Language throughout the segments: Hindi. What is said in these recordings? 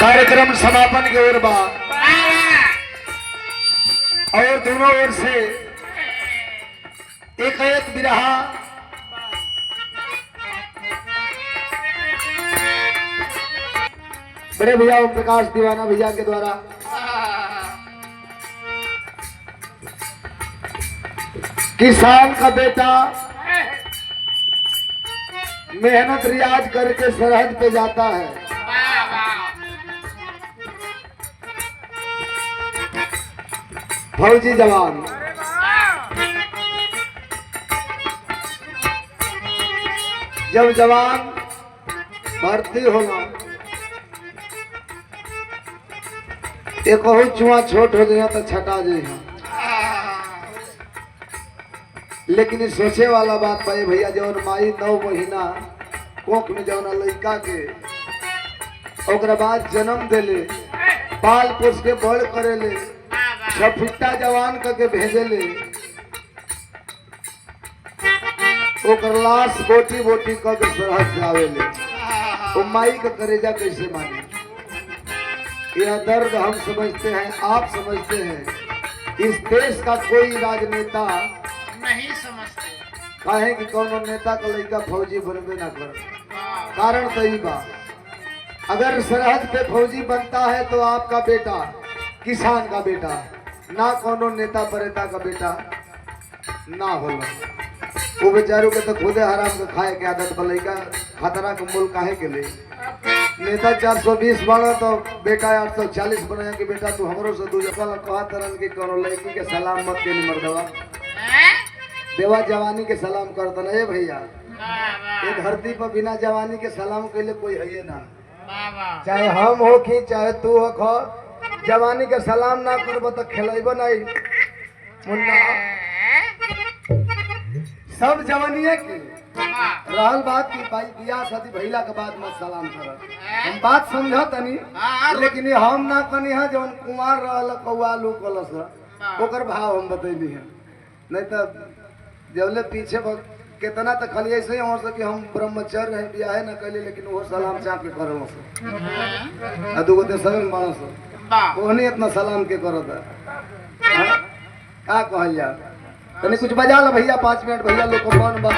कार्यक्रम समापन की ओर बा और दोनों ओर से एक एक बिरहा बड़े भैया ओम प्रकाश दीवाना भैया के द्वारा किसान का बेटा मेहनत रियाज करके सरहद पे जाता है। फौजी जवान जब जवान भर्ती होगा एक चुआ छोट हो गया तो छटा जाएगा, लेकिन इस सोचे वाला बात भाई भैया जौन माई 9 महीना कोख में जौन लड़का के ओकरा बाद जन्म देले पाल पोस के बड़ करेले छफिट्टा जवान करके भेजेले ओकर लाश बोटी बोटी करके सरहद से आवेले। वो माई का करेजा कैसे माने? यह दर्द हम समझते हैं, आप समझते हैं। इस देश का कोई राजनेता नहीं समझते कहे कि कौन नेता का लड़का फौजी बनबे ना कर। कारण तो ही बा अगर सरहद पे फौजी बनता है तो आपका बेटा किसान का बेटा ना कोनो नेता परेता का बेटा ना होला। वो बेचारों के तो खुदे हराम के खाए के आदत बलैका खतरा के मूल काहे के लिए नेता 420 बना तो बेटा 840 बनाया कि बेटा तू हमरो से दू जपल कहा तरन के कोनो लड़की के सलाम मत के मर्दवा देवा जवानी के सलाम करता ना। भैया ये धरती पर बिना जवानी के सलाम के लिए कोई है ना, चाहे हम हो कि चाहे तू हो खो जवानी के सलाम ना करब तो खेलब नहीं मुन्ना। सब जवानिया के रहल बात की भाई बियाह शादी भइला के बाद मत सलाम कर। हम बात समझ तनी लेकिन ये हम ना कनी है जौन कुमार रहल कौआ लू कलस ओकर भाव हम बतैली है। नहीं तो जबले पीछे कितना तो खाली ऐसे ही हो सके हम ब्रह्मचर्य है बियाह ना कैली लेकिन वो सलाम चाह के करल से दुगो देशवे में मानस ओहनी इतना सलाम के करत है का कहल जा। तनी कुछ बजा लो भैया 5 मिनट भैया लोग को कौन बा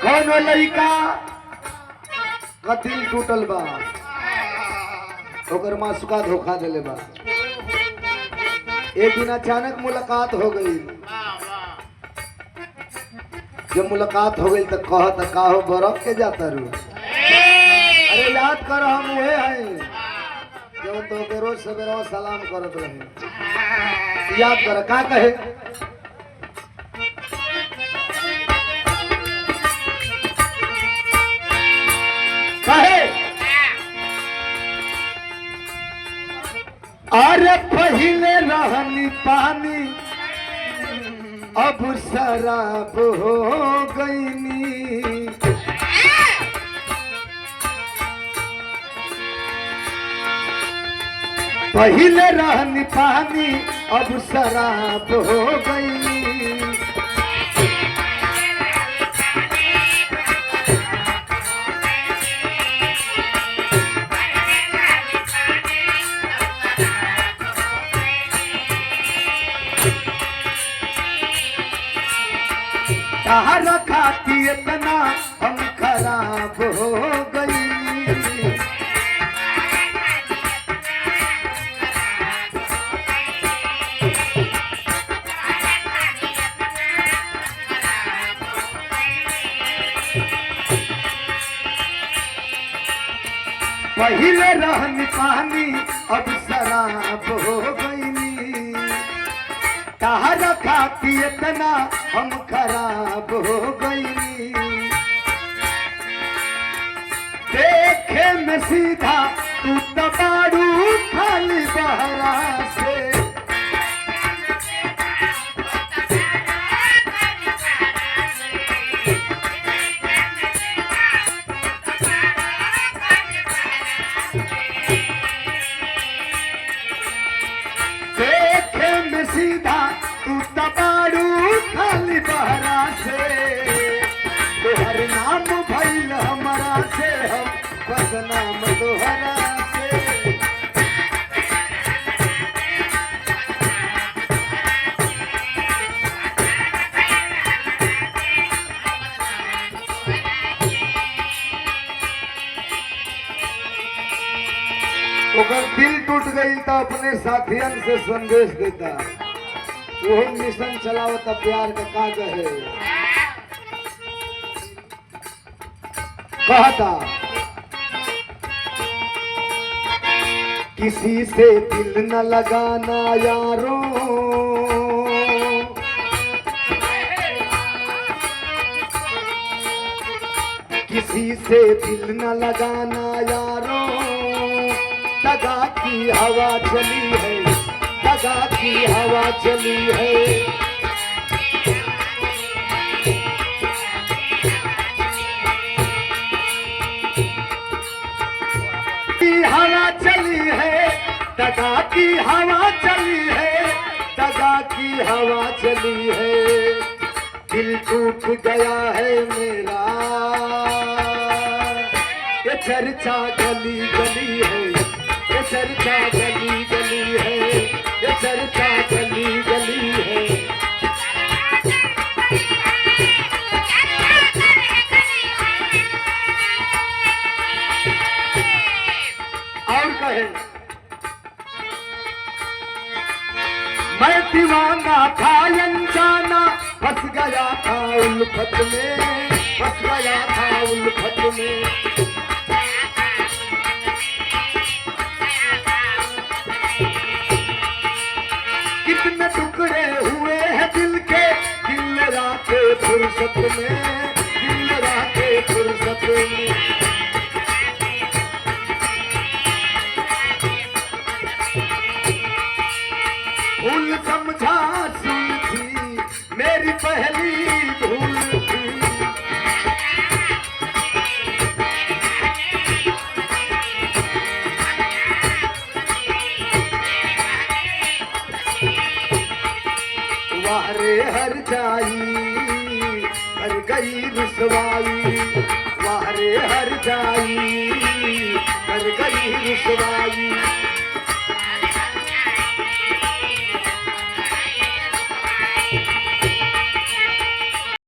कौन लड़का का दिल टूटल बा ओकर मासुका धोखा दिले बा। एक दिन अचानक मुलाकात हो गई। जब मुलाकात हो गई तो कहत का हो बरफ के जाता रू अरे याद कर हम उहे हैं जो तो के रोज सवेरे सलाम करत रहे। याद कर का कहे अरे पहले रहनी पानी अब शराब हो गईनी। पहले रहनी पानी अब शराब हो गईनी। कहाँ रखा थी इतना हम खराब हो गई। पहले रहनी पानी अब शराब हो गई। कहाँ रखा थी इतना हम खराब हो गई। देखे में सीधा तू तबारू खाली बहरा से। ओकर दिल टूट गई तो अपने साथियन से संदेश देता, वो मिशन चलावता प्यार का काज है। कहता किसी से दिल न लगाना यारों, किसी से दिल न लगाना यारों, दगा की हवा चली है, दगा की हवा चली है। की हवा चली है, दगा की हवा चली है, दगा की हवा चली है। दिल टूट गया है मेरा, ये चर्चा गली गली है, ये चर्चा गली गली है, ये चर्चा गली गली है। और कहे मैं दीवाना था अनजाना, फंस गया था उल्फत में, फंस गया था उल्फत में। कितने टुकड़े हुए हैं दिल के, दिल राते फुर्सत में, दिल राते फुर्सत में। भूल समझा सुन थी, मेरी पहली भूल थी। वारे हर जाई हर गई रुसवाई, वारे हर जाई हर गई रुसवाई।